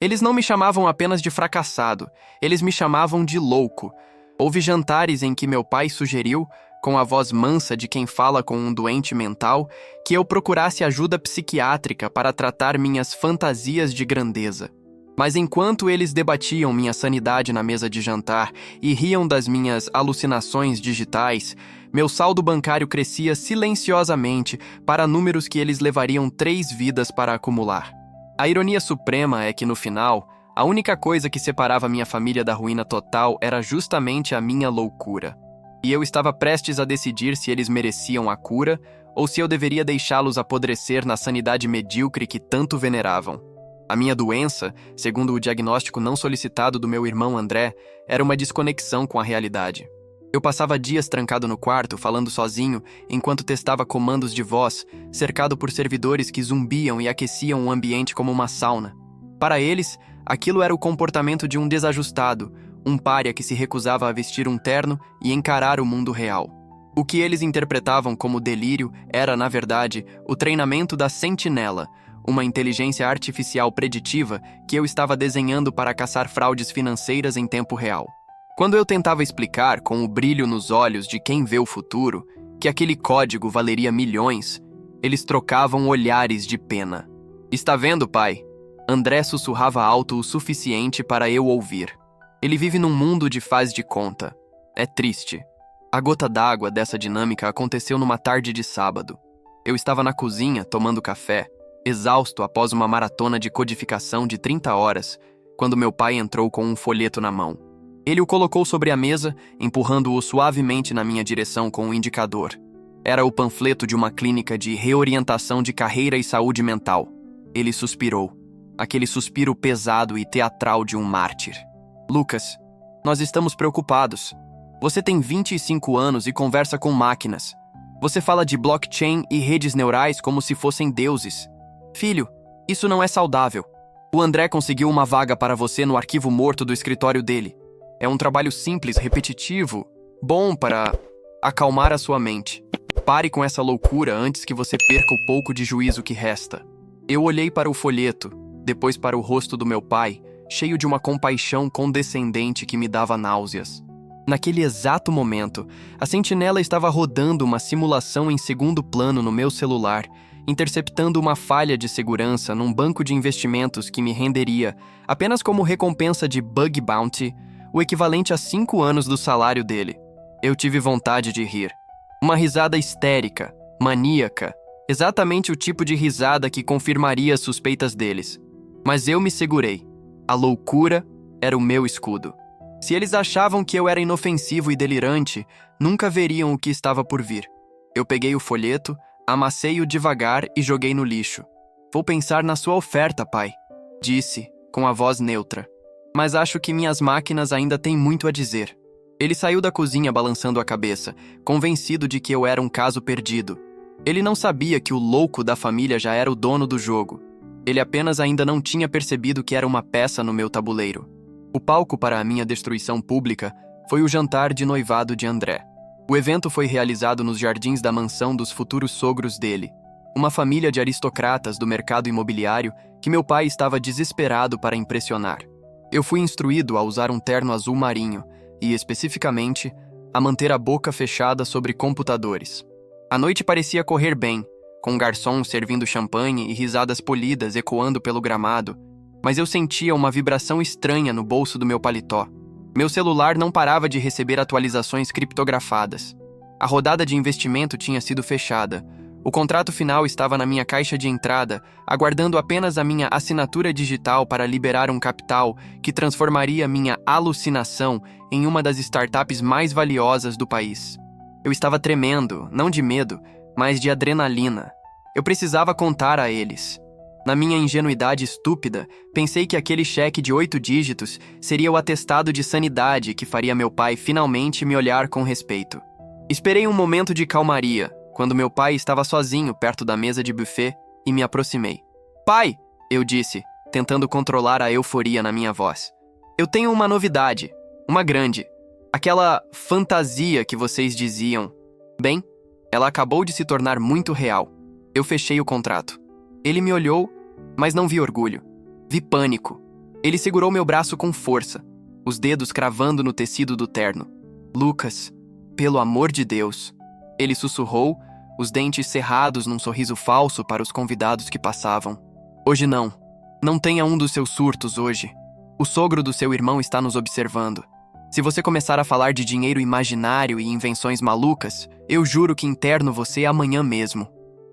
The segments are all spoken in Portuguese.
Eles não me chamavam apenas de fracassado, eles me chamavam de louco. Houve jantares em que meu pai sugeriu, com a voz mansa de quem fala com um doente mental, que eu procurasse ajuda psiquiátrica para tratar minhas fantasias de grandeza. Mas enquanto eles debatiam minha sanidade na mesa de jantar e riam das minhas alucinações digitais, meu saldo bancário crescia silenciosamente para números que eles levariam 3 vidas para acumular. A ironia suprema é que, no final, a única coisa que separava minha família da ruína total era justamente a minha loucura. E eu estava prestes a decidir se eles mereciam a cura ou se eu deveria deixá-los apodrecer na sanidade medíocre que tanto veneravam. A minha doença, segundo o diagnóstico não solicitado do meu irmão André, era uma desconexão com a realidade. Eu passava dias trancado no quarto, falando sozinho, enquanto testava comandos de voz, cercado por servidores que zumbiam e aqueciam o ambiente como uma sauna. Para eles, aquilo era o comportamento de um desajustado, um pária que se recusava a vestir um terno e encarar o mundo real. O que eles interpretavam como delírio era, na verdade, o treinamento da Sentinela, uma inteligência artificial preditiva que eu estava desenhando para caçar fraudes financeiras em tempo real. Quando eu tentava explicar, com o brilho nos olhos de quem vê o futuro, que aquele código valeria milhões, eles trocavam olhares de pena. "Está vendo, pai?" André sussurrava alto o suficiente para eu ouvir. Ele vive num mundo de faz de conta. É triste. A gota d'água dessa dinâmica aconteceu numa tarde de sábado. Eu estava na cozinha, tomando café, exausto após uma maratona de codificação de 30 horas, quando meu pai entrou com um folheto na mão. Ele o colocou sobre a mesa, empurrando-o suavemente na minha direção com um indicador. Era o panfleto de uma clínica de reorientação de carreira e saúde mental. Ele suspirou. Aquele suspiro pesado e teatral de um mártir. "Lucas, nós estamos preocupados. Você tem 25 anos e conversa com máquinas. Você fala de blockchain e redes neurais como se fossem deuses. Filho, isso não é saudável. O André conseguiu uma vaga para você no arquivo morto do escritório dele. É um trabalho simples, repetitivo, bom para acalmar a sua mente. Pare com essa loucura antes que você perca o pouco de juízo que resta." Eu olhei para o folheto, depois para o rosto do meu pai, cheio de uma compaixão condescendente que me dava náuseas. Naquele exato momento, a sentinela estava rodando uma simulação em segundo plano no meu celular, interceptando uma falha de segurança num banco de investimentos que me renderia, apenas como recompensa de bug bounty, o equivalente a 5 anos do salário dele. Eu tive vontade de rir. Uma risada histérica, maníaca, exatamente o tipo de risada que confirmaria as suspeitas deles. Mas eu me segurei. A loucura era o meu escudo. Se eles achavam que eu era inofensivo e delirante, nunca veriam o que estava por vir. Eu peguei o folheto, amassei-o devagar e joguei no lixo. "Vou pensar na sua oferta, pai", disse, com a voz neutra. "Mas acho que minhas máquinas ainda têm muito a dizer." Ele saiu da cozinha balançando a cabeça, convencido de que eu era um caso perdido. Ele não sabia que o louco da família já era o dono do jogo. Ele apenas ainda não tinha percebido que era uma peça no meu tabuleiro. O palco para a minha destruição pública foi o jantar de noivado de André. O evento foi realizado nos jardins da mansão dos futuros sogros dele, uma família de aristocratas do mercado imobiliário que meu pai estava desesperado para impressionar. Eu fui instruído a usar um terno azul marinho e, especificamente, a manter a boca fechada sobre computadores. A noite parecia correr bem, com garçons servindo champanhe e risadas polidas ecoando pelo gramado, mas eu sentia uma vibração estranha no bolso do meu paletó. Meu celular não parava de receber atualizações criptografadas. A rodada de investimento tinha sido fechada. O contrato final estava na minha caixa de entrada, aguardando apenas a minha assinatura digital para liberar um capital que transformaria minha alucinação em uma das startups mais valiosas do país. Eu estava tremendo, não de medo, mas de adrenalina. Eu precisava contar a eles. Na minha ingenuidade estúpida, pensei que aquele cheque de 8 dígitos seria o atestado de sanidade que faria meu pai finalmente me olhar com respeito. Esperei um momento de calmaria, quando meu pai estava sozinho perto da mesa de buffet, e me aproximei. "Pai!" eu disse, tentando controlar a euforia na minha voz. "Eu tenho uma novidade, uma grande. Aquela fantasia que vocês diziam. Bem, ela acabou de se tornar muito real. Eu fechei o contrato." Ele me olhou, mas não vi orgulho. Vi pânico. Ele segurou meu braço com força, os dedos cravando no tecido do terno. Lucas, pelo amor de Deus. Ele sussurrou, os dentes cerrados num sorriso falso para os convidados que passavam. Hoje não. Não tenha um dos seus surtos hoje. O sogro do seu irmão está nos observando. Se você começar a falar de dinheiro imaginário e invenções malucas, eu juro que interno você amanhã mesmo.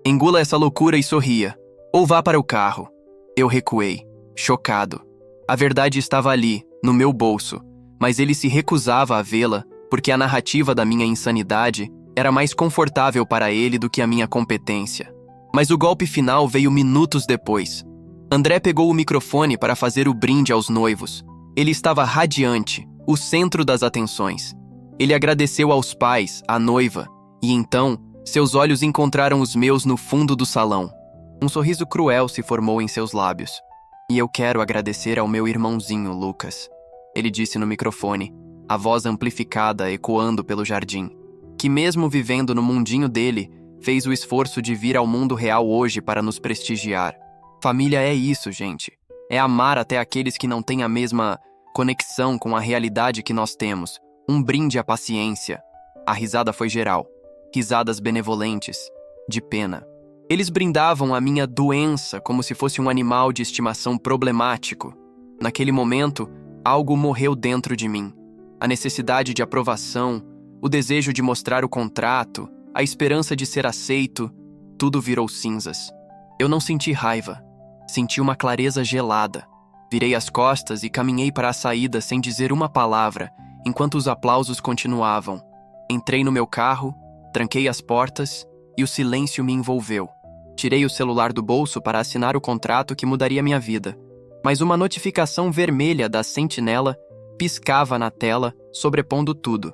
Engula essa loucura e sorria. Ou vá para o carro. Eu recuei, chocado. A verdade estava ali, no meu bolso, mas ele se recusava a vê-la porque a narrativa da minha insanidade era mais confortável para ele do que a minha competência. Mas o golpe final veio minutos depois. André pegou o microfone para fazer o brinde aos noivos. Ele estava radiante, o centro das atenções. Ele agradeceu aos pais, à noiva, e então, seus olhos encontraram os meus no fundo do salão. Um sorriso cruel se formou em seus lábios. E eu quero agradecer ao meu irmãozinho, Lucas. Ele disse no microfone, a voz amplificada ecoando pelo jardim, que mesmo vivendo no mundinho dele, fez o esforço de vir ao mundo real hoje para nos prestigiar. Família é isso, gente. É amar até aqueles que não têm a mesma conexão com a realidade que nós temos. Um brinde à paciência. A risada foi geral. Risadas benevolentes, de pena. Eles brindavam a minha doença como se fosse um animal de estimação problemático. Naquele momento, algo morreu dentro de mim. A necessidade de aprovação, o desejo de mostrar o contrato, a esperança de ser aceito, tudo virou cinzas. Eu não senti raiva. Senti uma clareza gelada. Virei as costas e caminhei para a saída sem dizer uma palavra, enquanto os aplausos continuavam. Entrei no meu carro, tranquei as portas e o silêncio me envolveu. Tirei o celular do bolso para assinar o contrato que mudaria minha vida. Mas uma notificação vermelha da sentinela piscava na tela, sobrepondo tudo.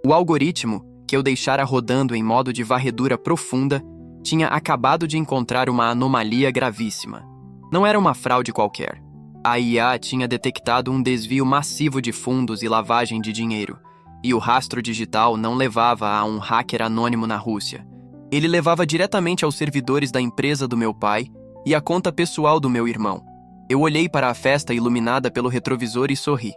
O algoritmo, que eu deixara rodando em modo de varredura profunda, tinha acabado de encontrar uma anomalia gravíssima. Não era uma fraude qualquer. A IA tinha detectado um desvio massivo de fundos e lavagem de dinheiro, e o rastro digital não levava a um hacker anônimo na Rússia. Ele levava diretamente aos servidores da empresa do meu pai e à conta pessoal do meu irmão. Eu olhei para a festa iluminada pelo retrovisor e sorri.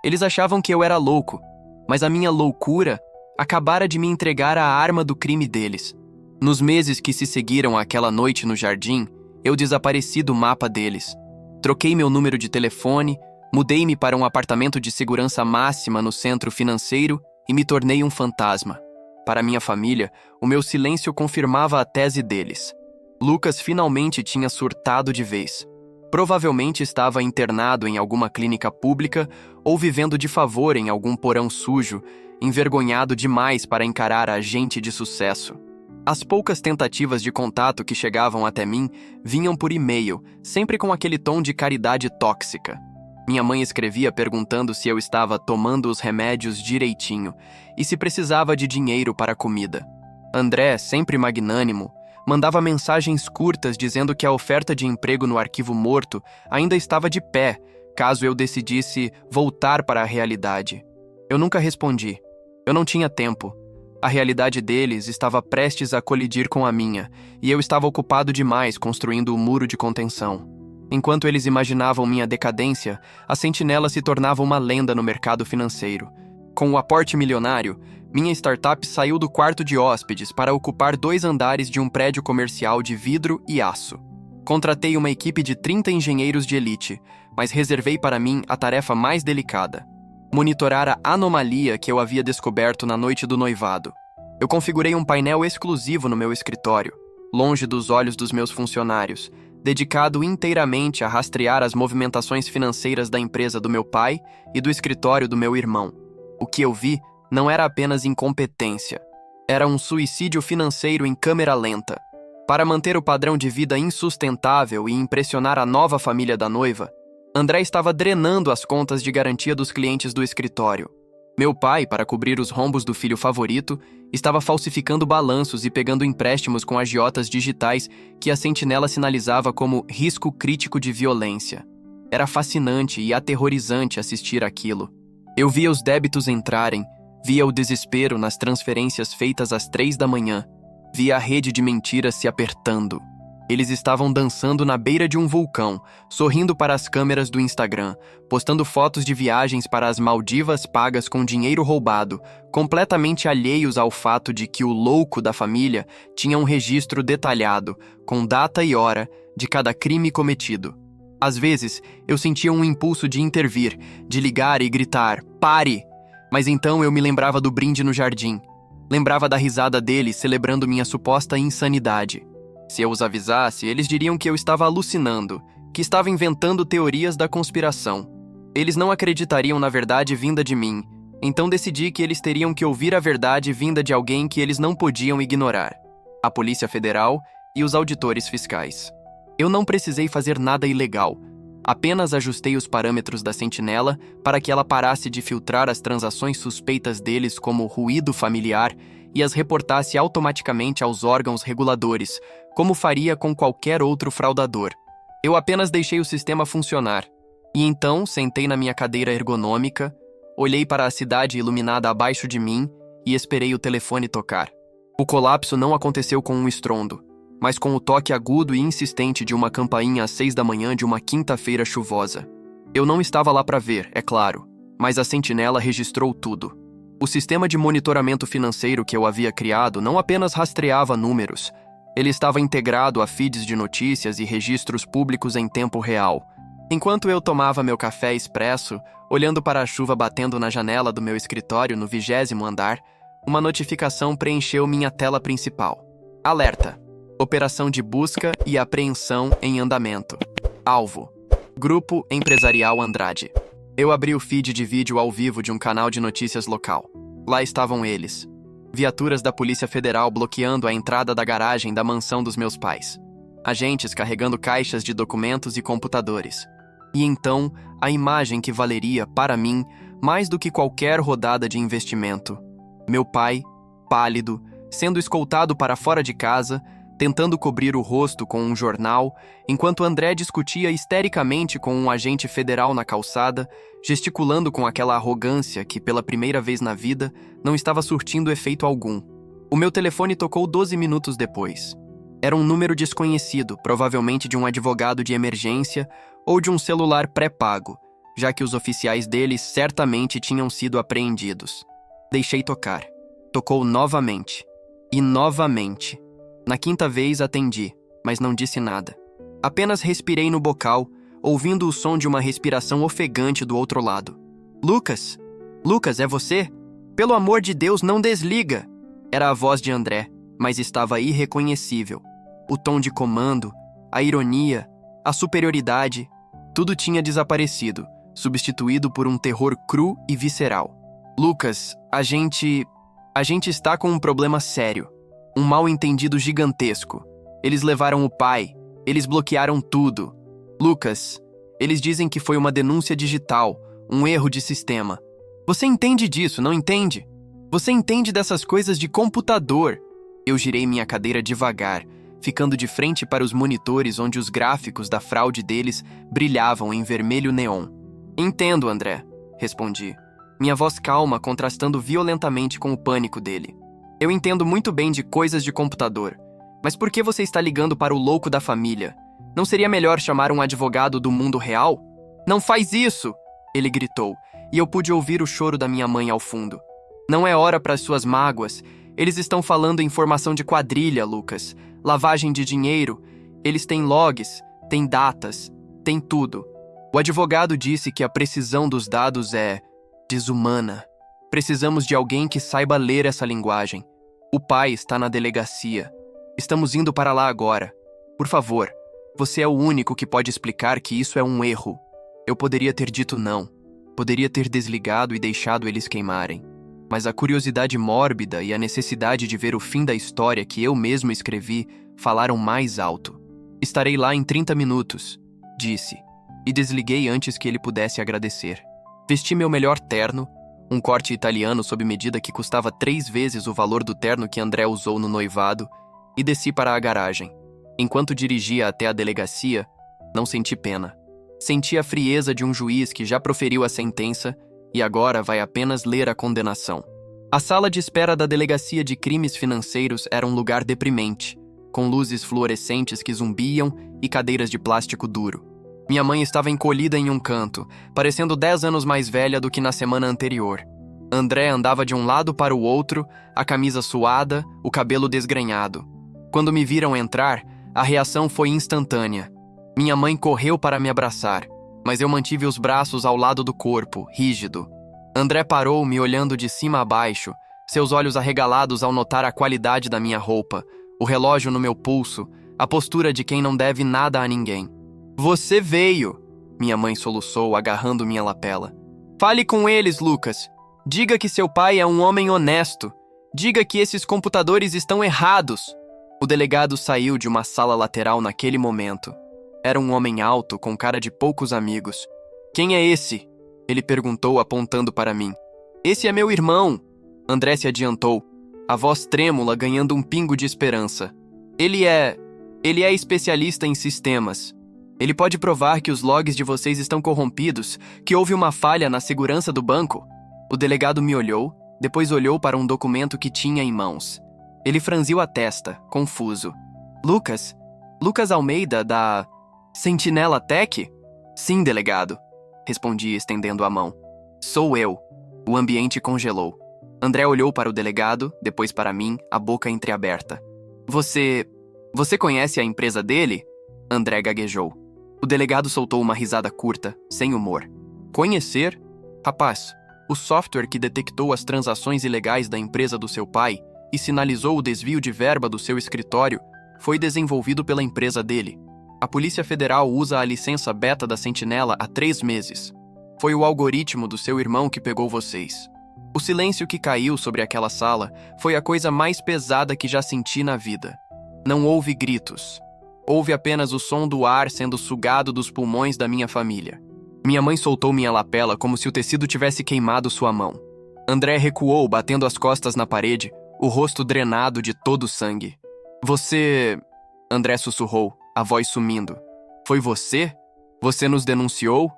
Eles achavam que eu era louco, mas a minha loucura acabara de me entregar a arma do crime deles. Nos meses que se seguiram àquela noite no jardim, eu desapareci do mapa deles. Troquei meu número de telefone, mudei-me para um apartamento de segurança máxima no centro financeiro e me tornei um fantasma. Para minha família, o meu silêncio confirmava a tese deles. Lucas finalmente tinha surtado de vez. Provavelmente estava internado em alguma clínica pública ou vivendo de favor em algum porão sujo, envergonhado demais para encarar a gente de sucesso. As poucas tentativas de contato que chegavam até mim vinham por e-mail, sempre com aquele tom de caridade tóxica. Minha mãe escrevia perguntando se eu estava tomando os remédios direitinho e se precisava de dinheiro para a comida. André, sempre magnânimo, mandava mensagens curtas dizendo que a oferta de emprego no arquivo morto ainda estava de pé, caso eu decidisse voltar para a realidade. Eu nunca respondi. Eu não tinha tempo. A realidade deles estava prestes a colidir com a minha, e eu estava ocupado demais construindo o muro de contenção. Enquanto eles imaginavam minha decadência, a sentinela se tornava uma lenda no mercado financeiro. Com o aporte milionário, minha startup saiu do quarto de hóspedes para ocupar 2 andares de um prédio comercial de vidro e aço. Contratei uma equipe de 30 engenheiros de elite, mas reservei para mim a tarefa mais delicada: monitorar a anomalia que eu havia descoberto na noite do noivado. Eu configurei um painel exclusivo no meu escritório, longe dos olhos dos meus funcionários, dedicado inteiramente a rastrear as movimentações financeiras da empresa do meu pai e do escritório do meu irmão. O que eu vi não era apenas incompetência, era um suicídio financeiro em câmera lenta. Para manter o padrão de vida insustentável e impressionar a nova família da noiva, André estava drenando as contas de garantia dos clientes do escritório. Meu pai, para cobrir os rombos do filho favorito, estava falsificando balanços e pegando empréstimos com agiotas digitais que a sentinela sinalizava como risco crítico de violência. Era fascinante e aterrorizante assistir aquilo. Eu via os débitos entrarem, via o desespero nas transferências feitas às 3 da manhã, via a rede de mentiras se apertando. Eles estavam dançando na beira de um vulcão, sorrindo para as câmeras do Instagram, postando fotos de viagens para as Maldivas pagas com dinheiro roubado, completamente alheios ao fato de que o louco da família tinha um registro detalhado, com data e hora, de cada crime cometido. Às vezes, eu sentia um impulso de intervir, de ligar e gritar, "Pare!" Mas então eu me lembrava do brinde no jardim. Lembrava da risada deles celebrando minha suposta insanidade. Se eu os avisasse, eles diriam que eu estava alucinando, que estava inventando teorias da conspiração. Eles não acreditariam na verdade vinda de mim, então decidi que eles teriam que ouvir a verdade vinda de alguém que eles não podiam ignorar: a Polícia Federal e os auditores fiscais. Eu não precisei fazer nada ilegal. Apenas ajustei os parâmetros da sentinela para que ela parasse de filtrar as transações suspeitas deles como ruído familiar e as reportasse automaticamente aos órgãos reguladores, como faria com qualquer outro fraudador. Eu apenas deixei o sistema funcionar. E então sentei na minha cadeira ergonômica, olhei para a cidade iluminada abaixo de mim e esperei o telefone tocar. O colapso não aconteceu com um estrondo, mas com o toque agudo e insistente de uma campainha às 6 da manhã de uma quinta-feira chuvosa. Eu não estava lá para ver, é claro, mas a sentinela registrou tudo. O sistema de monitoramento financeiro que eu havia criado não apenas rastreava números, ele estava integrado a feeds de notícias e registros públicos em tempo real. Enquanto eu tomava meu café expresso, olhando para a chuva batendo na janela do meu escritório no 20º andar, uma notificação preencheu minha tela principal. Alerta! Operação de busca e apreensão em andamento. Alvo: Grupo Empresarial Andrade. Eu abri o feed de vídeo ao vivo de um canal de notícias local. Lá estavam eles. Viaturas da Polícia Federal bloqueando a entrada da garagem da mansão dos meus pais. Agentes carregando caixas de documentos e computadores. E então, a imagem que valeria, para mim, mais do que qualquer rodada de investimento. Meu pai, pálido, sendo escoltado para fora de casa, tentando cobrir o rosto com um jornal, enquanto André discutia histericamente com um agente federal na calçada, gesticulando com aquela arrogância que, pela primeira vez na vida, não estava surtindo efeito algum. O meu telefone tocou 12 minutos depois. Era um número desconhecido, provavelmente de um advogado de emergência ou de um celular pré-pago, já que os oficiais deles certamente tinham sido apreendidos. Deixei tocar. Tocou novamente. E novamente. Na quinta vez atendi, mas não disse nada. Apenas respirei no bocal, ouvindo o som de uma respiração ofegante do outro lado. "Lucas? Lucas, é você? Pelo amor de Deus, não desliga!" Era a voz de André, mas estava irreconhecível. O tom de comando, a ironia, a superioridade, tudo tinha desaparecido, substituído por um terror cru e visceral. "Lucas, a gente está com um problema sério. Um mal-entendido gigantesco. Eles levaram o pai. Eles bloquearam tudo. Lucas, eles dizem que foi uma denúncia digital, um erro de sistema. Você entende disso, não entende? Você entende dessas coisas de computador." Eu girei minha cadeira devagar, ficando de frente para os monitores onde os gráficos da fraude deles brilhavam em vermelho neon. "Entendo, André", respondi, minha voz calma contrastando violentamente com o pânico dele. "Eu entendo muito bem de coisas de computador. Mas por que você está ligando para o louco da família? Não seria melhor chamar um advogado do mundo real?" "Não faz isso!" ele gritou, e eu pude ouvir o choro da minha mãe ao fundo. "Não é hora para as suas mágoas. Eles estão falando em formação de quadrilha, Lucas. Lavagem de dinheiro. Eles têm logs, têm datas, têm tudo. O advogado disse que a precisão dos dados é desumana. Precisamos de alguém que saiba ler essa linguagem. O pai está na delegacia. Estamos indo para lá agora. Por favor, você é o único que pode explicar que isso é um erro." Eu poderia ter dito não. Poderia ter desligado e deixado eles queimarem. Mas a curiosidade mórbida e a necessidade de ver o fim da história que eu mesmo escrevi falaram mais alto. "Estarei lá em 30 minutos, disse, e desliguei antes que ele pudesse agradecer. Vesti meu melhor terno, um corte italiano sob medida que custava 3 vezes o valor do terno que André usou no noivado, e desci para a garagem. Enquanto dirigia até a delegacia, não senti pena. Senti a frieza de um juiz que já proferiu a sentença e agora vai apenas ler a condenação. A sala de espera da Delegacia de Crimes Financeiros era um lugar deprimente. com luzes fluorescentes que zumbiam e cadeiras de plástico duro. Minha mãe estava encolhida em um canto, parecendo 10 anos mais velha do que na semana anterior. André andava de um lado para o outro, a camisa suada, o cabelo desgrenhado. Quando me viram entrar, a reação foi instantânea. Minha mãe correu para me abraçar, mas eu mantive os braços ao lado do corpo, rígido. André parou, me olhando de cima a baixo, seus olhos arregalados ao notar a qualidade da minha roupa, o relógio no meu pulso, a postura de quem não deve nada a ninguém. Você veio, minha mãe soluçou, agarrando minha lapela. Fale com eles, Lucas. Diga que seu pai é um homem honesto. Diga que esses computadores estão errados. O delegado saiu de uma sala lateral naquele momento. Era um homem alto, com cara de poucos amigos. Quem é esse? Ele perguntou, apontando para mim. Esse é meu irmão. André se adiantou, a voz trêmula ganhando um pingo de esperança. Ele é especialista em sistemas. Ele pode provar que os logs de vocês estão corrompidos, que houve uma falha na segurança do banco. O delegado me olhou, depois olhou para um documento que tinha em mãos. Ele franziu a testa, confuso. Lucas Almeida, da Sentinela Tech? Sim, delegado, respondi estendendo a mão. Sou eu. O ambiente congelou. André olhou para o delegado, depois para mim, a boca entreaberta. Você conhece a empresa dele? André gaguejou. O delegado soltou uma risada curta, sem humor. Conhecer? Rapaz, o software que detectou as transações ilegais da empresa do seu pai e sinalizou o desvio de verba do seu escritório foi desenvolvido pela empresa dele. A Polícia Federal usa a licença beta da Sentinela há 3 meses. Foi o algoritmo do seu irmão que pegou vocês. O silêncio que caiu sobre aquela sala foi a coisa mais pesada que já senti na vida. Não houve gritos. Houve apenas o som do ar sendo sugado dos pulmões da minha família. Minha mãe soltou minha lapela como se o tecido tivesse queimado sua mão. André recuou, batendo as costas na parede, o rosto drenado de todo o sangue. Você... André sussurrou, a voz sumindo. Foi você? Você nos denunciou?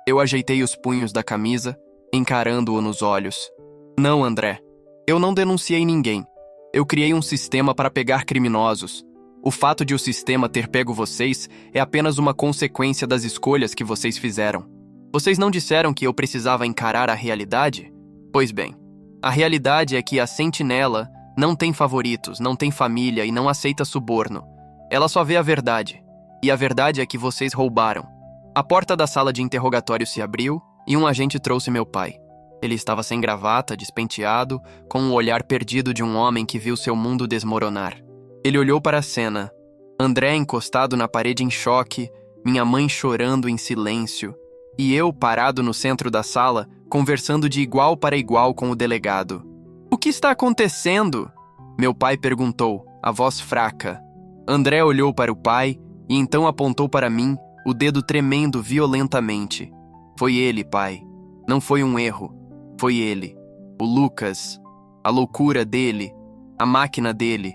Eu ajeitei os punhos da camisa, encarando-o nos olhos. Não, André. Eu não denunciei ninguém. Eu criei um sistema para pegar criminosos. O fato de o sistema ter pego vocês é apenas uma consequência das escolhas que vocês fizeram. Vocês não disseram que eu precisava encarar a realidade? Pois bem, a realidade é que a Sentinela não tem favoritos, não tem família e não aceita suborno. Ela só vê a verdade. E a verdade é que vocês roubaram. A porta da sala de interrogatório se abriu e um agente trouxe meu pai. Ele estava sem gravata, despenteado, com o olhar perdido de um homem que viu seu mundo desmoronar. Ele olhou para a cena. André encostado na parede em choque, minha mãe chorando em silêncio, e eu parado no centro da sala, conversando de igual para igual com o delegado. O que está acontecendo? Meu pai perguntou, a voz fraca. André olhou para o pai e então apontou para mim, o dedo tremendo violentamente. Foi ele, pai. Não foi um erro. Foi ele. O Lucas. A loucura dele. A máquina dele.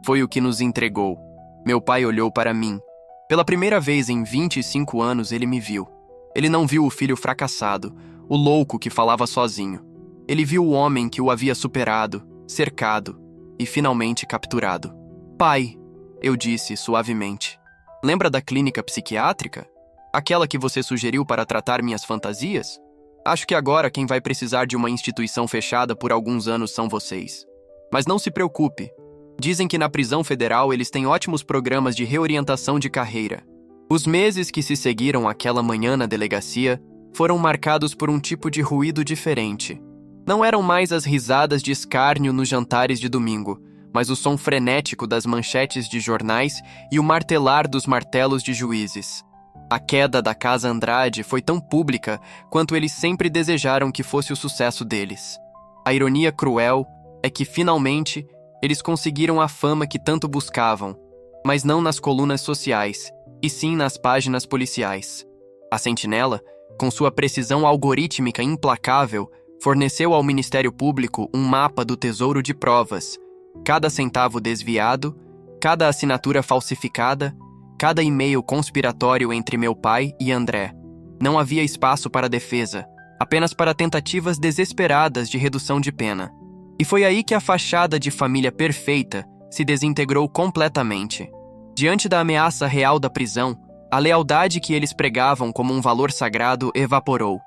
Foi o que nos entregou. Meu pai olhou para mim. Pela primeira vez em 25 anos ele me viu. Ele não viu o filho fracassado, o louco que falava sozinho. Ele viu o homem que o havia superado, cercado e finalmente capturado. Pai, eu disse suavemente. Lembra da clínica psiquiátrica? Aquela que você sugeriu para tratar minhas fantasias? Acho que agora quem vai precisar de uma instituição fechada por alguns anos são vocês. Mas não se preocupe. Dizem que na prisão federal eles têm ótimos programas de reorientação de carreira. Os meses que se seguiram àquela manhã na delegacia foram marcados por um tipo de ruído diferente. Não eram mais as risadas de escárnio nos jantares de domingo, mas o som frenético das manchetes de jornais e o martelar dos martelos de juízes. A queda da Casa Andrade foi tão pública quanto eles sempre desejaram que fosse o sucesso deles. A ironia cruel é que, finalmente, eles conseguiram a fama que tanto buscavam, mas não nas colunas sociais, e sim nas páginas policiais. A Sentinela, com sua precisão algorítmica implacável, forneceu ao Ministério Público um mapa do tesouro de provas. Cada centavo desviado, cada assinatura falsificada, cada e-mail conspiratório entre meu pai e André. Não havia espaço para defesa, apenas para tentativas desesperadas de redução de pena. E foi aí que a fachada de família perfeita se desintegrou completamente. Diante da ameaça real da prisão, a lealdade que eles pregavam como um valor sagrado evaporou.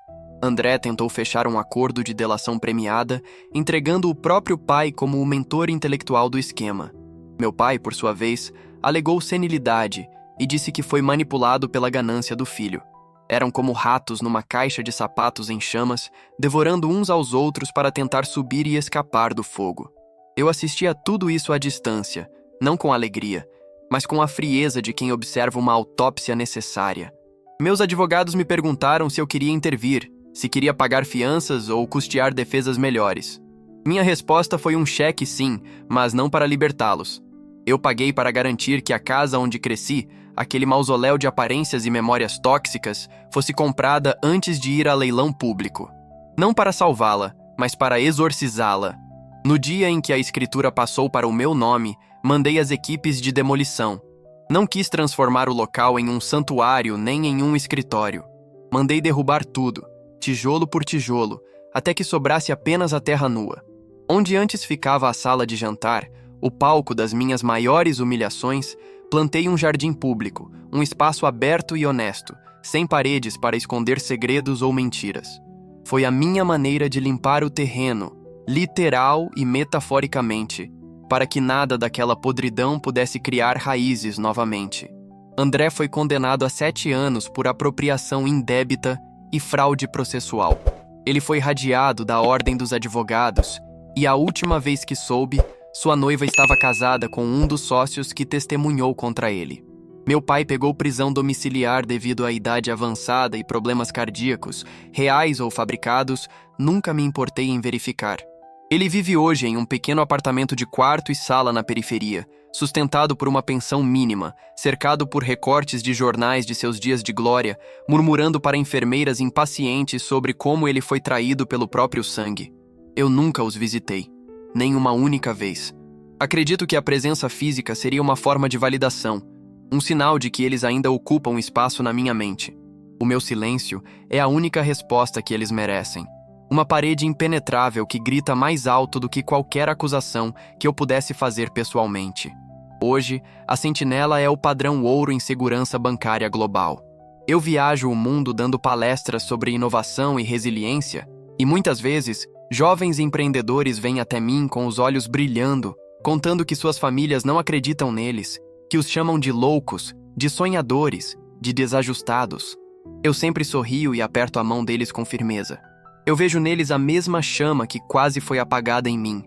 André tentou fechar um acordo de delação premiada, entregando o próprio pai como o mentor intelectual do esquema. Meu pai, por sua vez, alegou senilidade e disse que foi manipulado pela ganância do filho. Eram como ratos numa caixa de sapatos em chamas, devorando uns aos outros para tentar subir e escapar do fogo. Eu assistia a tudo isso à distância, não com alegria, mas com a frieza de quem observa uma autópsia necessária. Meus advogados me perguntaram se eu queria intervir, se queria pagar fianças ou custear defesas melhores. Minha resposta foi um cheque, sim, mas não para libertá-los. Eu paguei para garantir que a casa onde cresci, aquele mausoléu de aparências e memórias tóxicas, fosse comprada antes de ir a leilão público. Não para salvá-la, mas para exorcizá-la. No dia em que a escritura passou para o meu nome, mandei as equipes de demolição. Não quis transformar o local em um santuário nem em um escritório. Mandei derrubar tudo, tijolo por tijolo, até que sobrasse apenas a terra nua. Onde antes ficava a sala de jantar, o palco das minhas maiores humilhações, plantei um jardim público, um espaço aberto e honesto, sem paredes para esconder segredos ou mentiras. Foi a minha maneira de limpar o terreno, literal e metaforicamente, para que nada daquela podridão pudesse criar raízes novamente. André foi condenado a 7 anos por apropriação indébita e fraude processual. Ele foi radiado da Ordem dos Advogados e, a última vez que soube, sua noiva estava casada com um dos sócios que testemunhou contra ele. Meu pai pegou prisão domiciliar devido à idade avançada e problemas cardíacos, reais ou fabricados, nunca me importei em verificar. Ele vive hoje em um pequeno apartamento de quarto e sala na periferia, sustentado por uma pensão mínima, cercado por recortes de jornais de seus dias de glória, murmurando para enfermeiras impacientes sobre como ele foi traído pelo próprio sangue. Eu nunca os visitei, nem uma única vez. Acredito que a presença física seria uma forma de validação, um sinal de que eles ainda ocupam espaço na minha mente. O meu silêncio é a única resposta que eles merecem. Uma parede impenetrável que grita mais alto do que qualquer acusação que eu pudesse fazer pessoalmente. Hoje, a Sentinela é o padrão ouro em segurança bancária global. Eu viajo o mundo dando palestras sobre inovação e resiliência, e muitas vezes, jovens empreendedores vêm até mim com os olhos brilhando, contando que suas famílias não acreditam neles, que os chamam de loucos, de sonhadores, de desajustados. Eu sempre sorrio e aperto a mão deles com firmeza. Eu vejo neles a mesma chama que quase foi apagada em mim.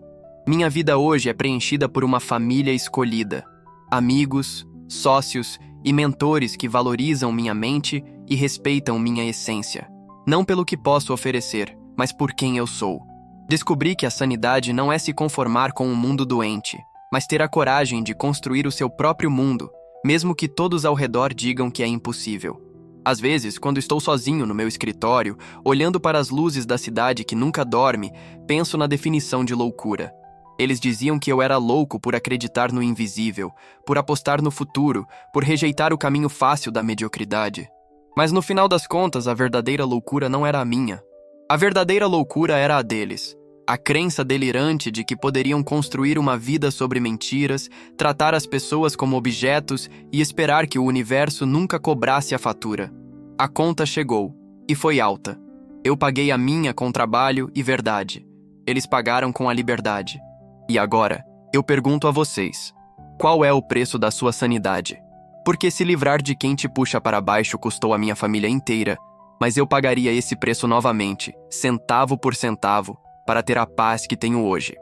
Minha vida hoje é preenchida por uma família escolhida. Amigos, sócios e mentores que valorizam minha mente e respeitam minha essência. Não pelo que posso oferecer, mas por quem eu sou. Descobri que a sanidade não é se conformar com um mundo doente, mas ter a coragem de construir o seu próprio mundo, mesmo que todos ao redor digam que é impossível. Às vezes, quando estou sozinho no meu escritório, olhando para as luzes da cidade que nunca dorme, penso na definição de loucura. Eles diziam que eu era louco por acreditar no invisível, por apostar no futuro, por rejeitar o caminho fácil da mediocridade. Mas no final das contas, a verdadeira loucura não era a minha. A verdadeira loucura era a deles. A crença delirante de que poderiam construir uma vida sobre mentiras, tratar as pessoas como objetos e esperar que o universo nunca cobrasse a fatura. A conta chegou, e foi alta. Eu paguei a minha com trabalho e verdade. Eles pagaram com a liberdade. E agora, eu pergunto a vocês, qual é o preço da sua sanidade? Porque se livrar de quem te puxa para baixo custou a minha família inteira, mas eu pagaria esse preço novamente, centavo por centavo, para ter a paz que tenho hoje.